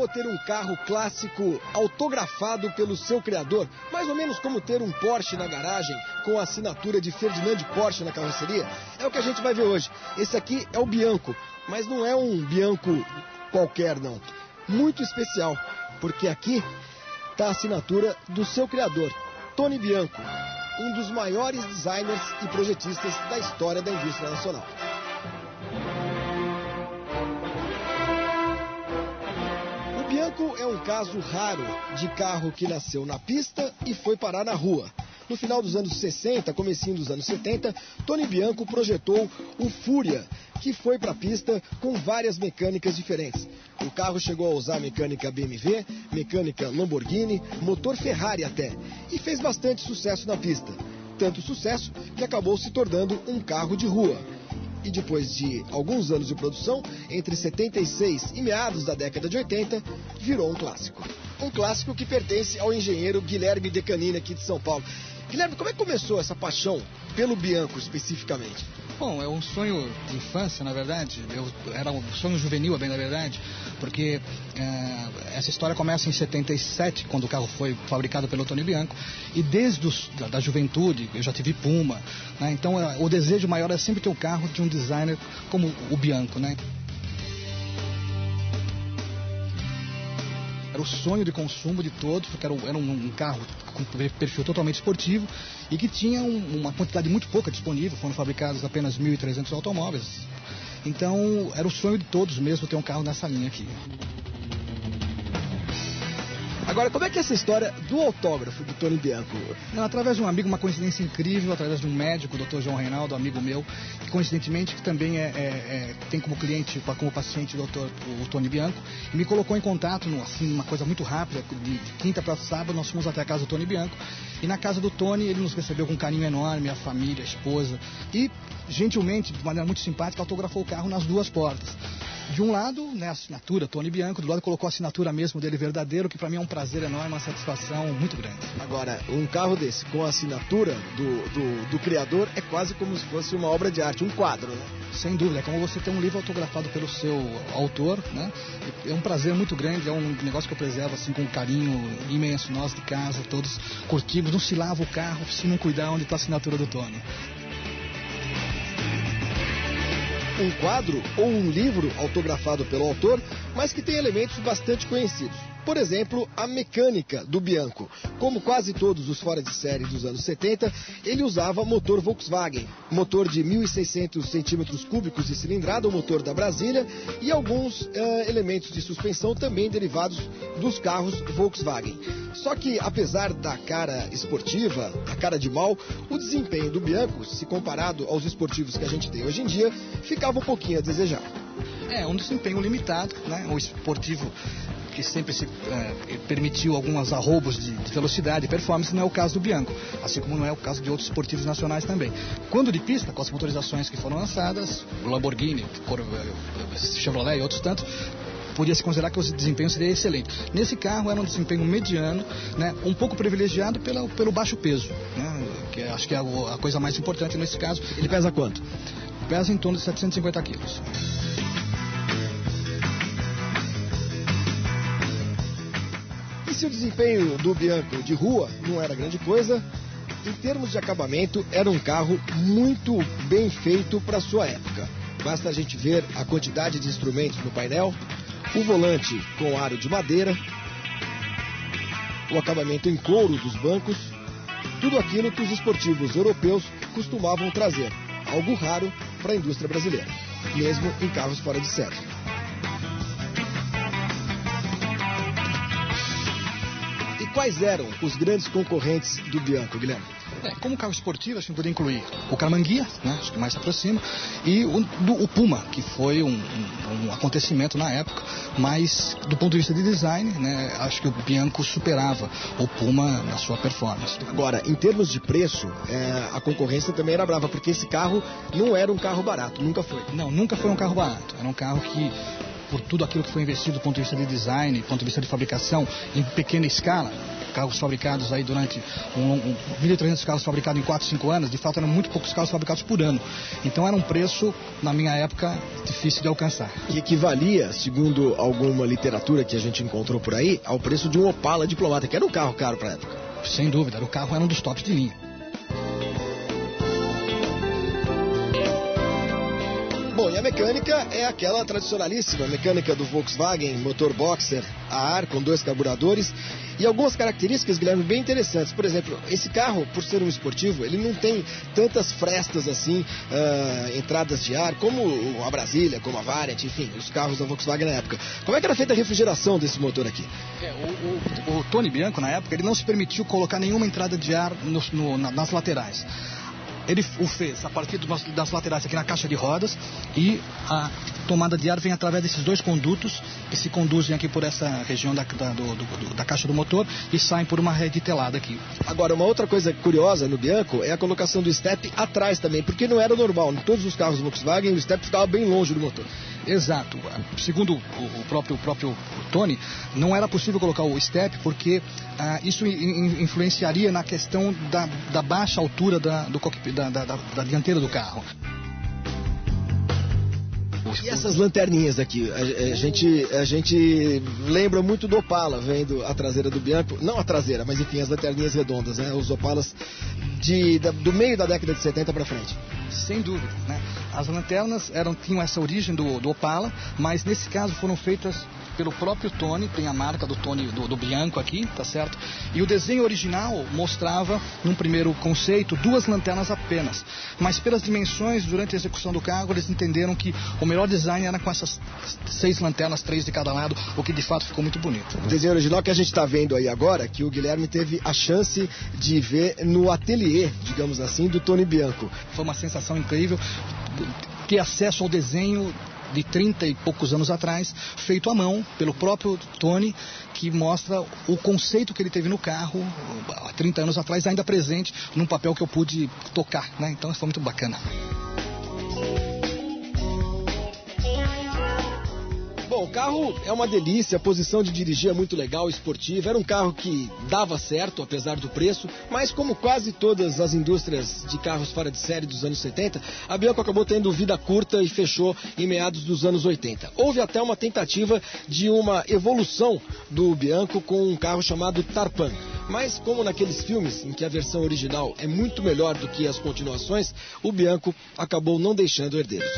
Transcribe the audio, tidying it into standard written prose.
imaginou ter um carro clássico autografado pelo seu criador? Mais ou menos como ter um Porsche na garagem com a assinatura de Ferdinand Porsche na carroceria? É o que a gente vai ver hoje. Esse aqui é o Bianco, mas não é um Bianco qualquer, não. Muito especial, porque aqui está a assinatura do seu criador, Tony Bianco, um dos maiores designers e projetistas da história da indústria nacional. O Bianco é um caso raro de carro que nasceu na pista e foi parar na rua. No final dos anos 60, comecinho dos anos 70, Tony Bianco projetou o Fúria, que foi para a pista com várias mecânicas diferentes. O carro chegou a usar mecânica BMW, mecânica Lamborghini, motor Ferrari até, e fez bastante sucesso na pista. Tanto sucesso que acabou se tornando um carro de rua. E depois de alguns anos de produção, entre 76 e meados da década de 80, virou um clássico. Um clássico que pertence ao engenheiro Guilherme Decanini, aqui de São Paulo. Guilherme, como é que começou essa paixão pelo Bianco especificamente? Bom, é um sonho de infância, na verdade. Era um sonho juvenil, bem na verdade, porque essa história começa em 77, quando o carro foi fabricado pelo Tony Bianco, e desde da juventude eu já tive Puma, né? Então o desejo maior é sempre ter um carro de um designer como o Bianco, né? Era o sonho de consumo de todos, porque era um carro com perfil totalmente esportivo e que tinha uma quantidade muito pouca disponível, foram fabricados apenas 1.300 automóveis. Então era o sonho de todos mesmo ter um carro nessa linha aqui. Agora, como é que é essa história do autógrafo do Tony Bianco? Através de um amigo, uma coincidência incrível, através de um médico, o Dr. João Reinaldo, amigo meu, que coincidentemente que também tem como cliente, como paciente o Tony Bianco, e me colocou em contato, assim, uma coisa muito rápida, de quinta para sábado, nós fomos até a casa do Tony Bianco, e na casa do Tony ele nos recebeu com um carinho enorme, a família, a esposa, e gentilmente, de maneira muito simpática, autografou o carro nas duas portas. De um lado, né, a assinatura Tony Bianco, do lado colocou a assinatura mesmo dele verdadeiro, que para mim é um prazer enorme, uma satisfação muito grande. Agora, um carro desse com a assinatura do criador é quase como se fosse uma obra de arte, um quadro, né? Sem dúvida, é como você ter um livro autografado pelo seu autor, né? É um prazer muito grande, é um negócio que eu preservo assim com um carinho imenso. Nós de casa, todos curtimos, não se lava o carro se não cuidar onde está a assinatura do Tony. Um quadro ou um livro autografado pelo autor, mas que tem elementos bastante conhecidos. Por exemplo, a mecânica do Bianco. Como quase todos os fora de série dos anos 70, ele usava motor Volkswagen, motor de 1.600 centímetros cúbicos de cilindrada, o motor da Brasília, e alguns elementos de suspensão também derivados dos carros Volkswagen. Só que, apesar da cara esportiva, a cara de mal, o desempenho do Bianco, se comparado aos esportivos que a gente tem hoje em dia, ficava um pouquinho a desejar. É um desempenho limitado, né? O esportivo que sempre se permitiu alguns arroubos de velocidade e performance, não é o caso do Bianco, assim como não é o caso de outros esportivos nacionais também. Quando de pista, com as motorizações que foram lançadas, o Lamborghini, Chevrolet e outros tantos, podia-se considerar que o desempenho seria excelente. Nesse carro era um desempenho mediano, né, um pouco privilegiado pelo baixo peso, né, que acho que é a coisa mais importante nesse caso. Ele pesa quanto? Pesa em torno de 750 quilos. E se o desempenho do Bianco de rua não era grande coisa, em termos de acabamento era um carro muito bem feito para sua época. Basta a gente ver a quantidade de instrumentos no painel, o volante com aro de madeira, o acabamento em couro dos bancos, tudo aquilo que os esportivos europeus costumavam trazer, algo raro para a indústria brasileira, mesmo em carros fora de série. E quais eram os grandes concorrentes do Bianco, Guilherme? Como carro esportivo, acho que poderia incluir o Carmanguia, né, acho que mais se aproxima, e o Puma, que foi um acontecimento na época, mas do ponto de vista de design, né, acho que o Bianco superava o Puma na sua performance. Agora, em termos de preço, a concorrência também era brava, porque esse carro não era um carro barato, nunca foi. Não, nunca foi um carro barato, era um carro que por tudo aquilo que foi investido do ponto de vista de design, do ponto de vista de fabricação, em pequena escala, carros fabricados aí durante 1.300 carros fabricados em 4, 5 anos, de fato eram muito poucos carros fabricados por ano. Então era um preço, na minha época, difícil de alcançar. Que equivalia, segundo alguma literatura que a gente encontrou por aí, ao preço de um Opala Diplomata, que era um carro caro para a época. Sem dúvida, o carro era um dos tops de linha. Bom, e a mecânica é aquela tradicionalíssima mecânica do Volkswagen, motor boxer a ar com 2 carburadores e algumas características, Guilherme, bem interessantes. Por exemplo, esse carro, por ser um esportivo, ele não tem tantas frestas assim, entradas de ar, como a Brasília, como a Variant, enfim, os carros da Volkswagen na época. Como é que era feita a refrigeração desse motor aqui? O Tony Bianco, na época, ele não se permitiu colocar nenhuma entrada de ar nas laterais. Ele o fez a partir das laterais aqui na caixa de rodas, e a tomada de ar vem através desses 2 condutos que se conduzem aqui por essa região da caixa do motor e saem por uma rede telada aqui. Agora, uma outra coisa curiosa no Bianco é a colocação do step atrás também, porque não era normal. Em todos os carros Volkswagen o step ficava bem longe do motor. Exato. Segundo o próprio Tony, não era possível colocar o step porque isso influenciaria na questão da baixa altura do cockpit, da dianteira do carro. E essas lanterninhas aqui, a gente lembra muito do Opala, vendo a traseira do Bianco, não a traseira, mas enfim, as lanterninhas redondas, né? Os Opalas do meio da década de 70 para frente. Sem dúvida, né? As lanternas tinham essa origem do Opala, mas nesse caso foram feitas pelo próprio Tony, tem a marca do Tony, do Bianco aqui, tá certo? E o desenho original mostrava, num primeiro conceito, 2 lanternas apenas. Mas pelas dimensões, durante a execução do carro, eles entenderam que o melhor design era com essas 6 lanternas, 3 de cada lado, o que de fato ficou muito bonito. O desenho original que a gente está vendo aí agora, que o Guilherme teve a chance de ver no ateliê, digamos assim, do Tony Bianco. Foi uma sensação incrível ter acesso ao desenho de 30 e poucos anos atrás, feito à mão pelo próprio Tony, que mostra o conceito que ele teve no carro há 30 anos atrás, ainda presente num papel que eu pude tocar, né? Então isso foi muito bacana. Bom, o carro é uma delícia, a posição de dirigir é muito legal, esportiva. Era um carro que dava certo, apesar do preço, mas como quase todas as indústrias de carros fora de série dos anos 70, a Bianco acabou tendo vida curta e fechou em meados dos anos 80. Houve até uma tentativa de uma evolução do Bianco com um carro chamado Tarpan. Mas como naqueles filmes em que a versão original é muito melhor do que as continuações, o Bianco acabou não deixando herdeiros.